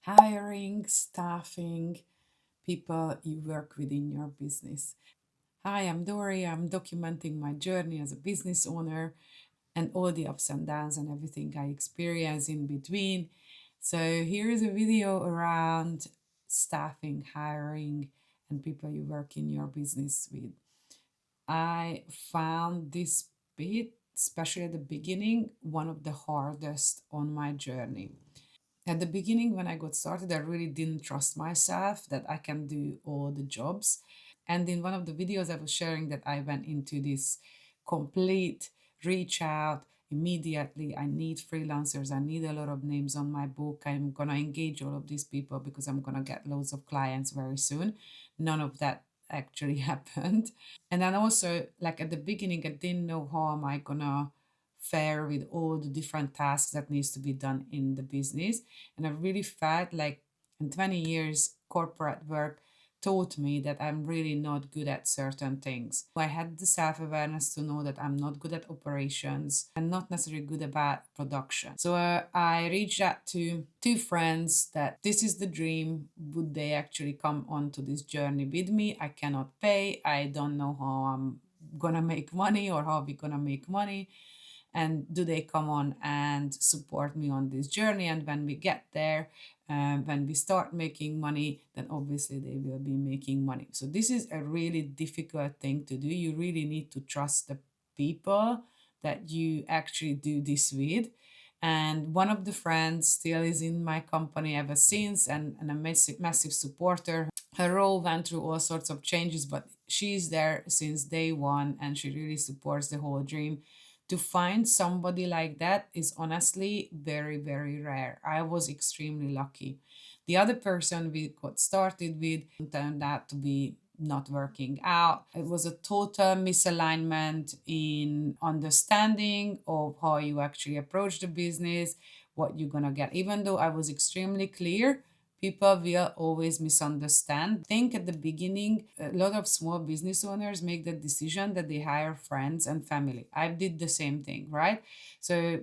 hiring, staffing, people you work with in your business. Hi, I'm Dory. I'm documenting my journey as a business owner and all the ups and downs and everything I experience in between. So, here is a video around staffing, hiring, and people you work in your business with. I found this bit, especially at the beginning, one of the hardest on my journey. At the beginning, when I got started, I really didn't trust myself that I can do all the jobs. And in one of the videos, I was sharing that I went into this complete reach out immediately. I need freelancers. I need a lot of names on my book. I'm going to engage all of these people because I'm going to get loads of clients very soon. None of that actually happened. And then also, like at the beginning, I didn't know how am I going to fare with all the different tasks that needs to be done in the business. And I really felt like in 20 years corporate work taught me that I'm really not good at certain things. I had the self-awareness to know that I'm not good at operations and not necessarily good about production. So I reached out to two friends that this is the dream. Would they actually come onto this journey with me? I cannot pay. I don't know how I'm gonna make money or how we're gonna make money, and do they come on and support me on this journey. And when we get there, when we start making money, then obviously they will be making money. So this is a really difficult thing to do. You really need to trust the people that you actually do this with. And one of the friends still is in my company ever since, and a massive supporter. Her role went through all sorts of changes, but she's there since day one and she really supports the whole dream. To find somebody like that is honestly very, very rare. I was extremely lucky. The other person we got started with turned out to be not working out. It was a total misalignment in understanding of how you actually approach the business, what you're gonna get. Even though I was extremely clear, people will always misunderstand. I think at the beginning, a lot of small business owners make the decision that they hire friends and family. I did the same thing, right? So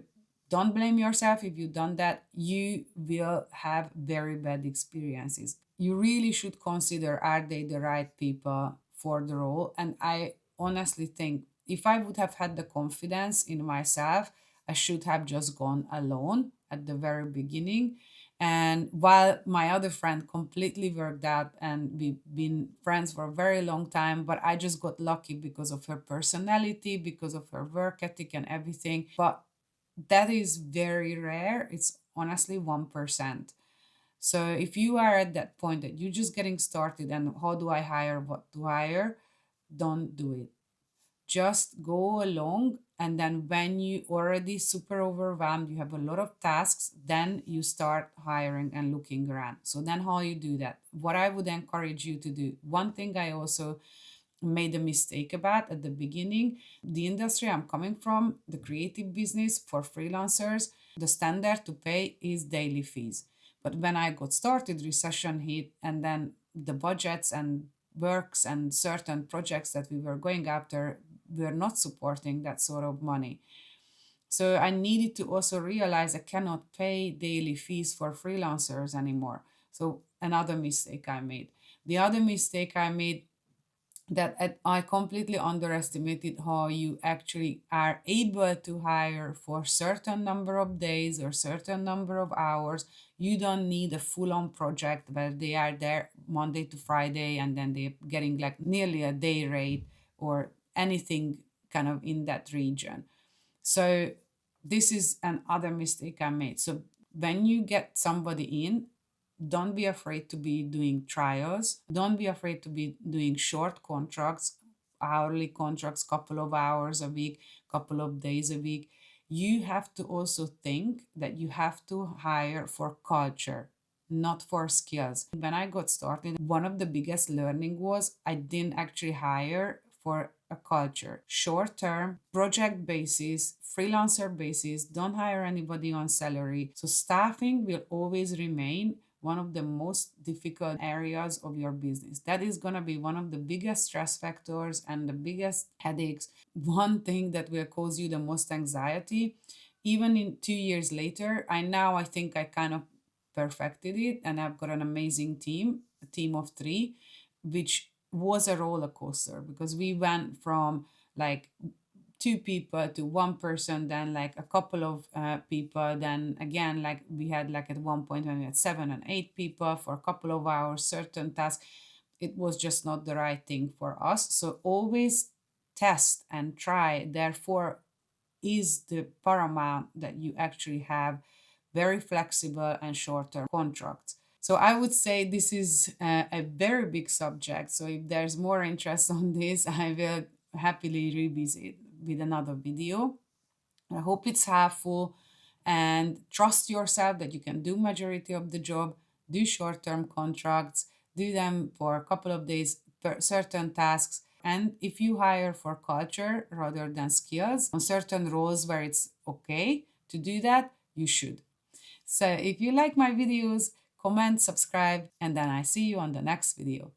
don't blame yourself if you've done that. You will have very bad experiences. You really should consider, are they the right people for the role? And I honestly think if I would have had the confidence in myself, I should have just gone alone at the very beginning. And while my other friend completely worked out and we've been friends for a very long time, but I just got lucky because of her personality, because of her work ethic and everything. But that is very rare. It's honestly 1%. So if you are at that point that you're just getting started and how do I hire, what to hire, don't do it. Just go along, and then when you already super overwhelmed, you have a lot of tasks, then you start hiring and looking around. So then how you do that, what I would encourage you to do, one thing I also made a mistake about at the beginning, the industry I'm coming from, the creative business for freelancers, the standard to pay is daily fees. But when I got started, recession hit, and then the budgets and works and certain projects that we were going after were not supporting that sort of money. So I needed to also realize I cannot pay daily fees for freelancers anymore. So another mistake I made. The other mistake I made, that I completely underestimated how you actually are able to hire for certain number of days or certain number of hours. You don't need a full-on project where they are there Monday to Friday and then they're getting like nearly a day rate or anything kind of in that region. So this is another mistake I made. So when you get somebody in, don't be afraid to be doing trials. Don't be afraid to be doing short contracts, hourly contracts, couple of hours a week, couple of days a week. You have to also think that you have to hire for culture, not for skills. When I got started, one of the biggest learning was I didn't actually hire for a culture. Short term, project basis, freelancer basis, don't hire anybody on salary. So staffing will always remain one of the most difficult areas of your business. That is going to be one of the biggest stress factors and the biggest headaches. One thing that will cause you the most anxiety. Even in 2 years later, I think I kind of perfected it, and I've got an amazing team, a team of three, which was a roller coaster because we went from like two people to one person, then like a couple of people, then again like we had like at one point when we had 7 and 8 people for a couple of hours, certain tasks. It was just not the right thing for us. So always test and try. Therefore, is the paramount that you actually have very flexible and short-term contracts. So I would say this is a very big subject. So if there's more interest on this, I will happily revisit with another video. I hope it's helpful, and trust yourself that you can do majority of the job, do short-term contracts, do them for a couple of days per certain tasks. And if you hire for culture rather than skills on certain roles where it's okay to do that, you should. So if you like my videos, comment, subscribe, and then I see you on the next video.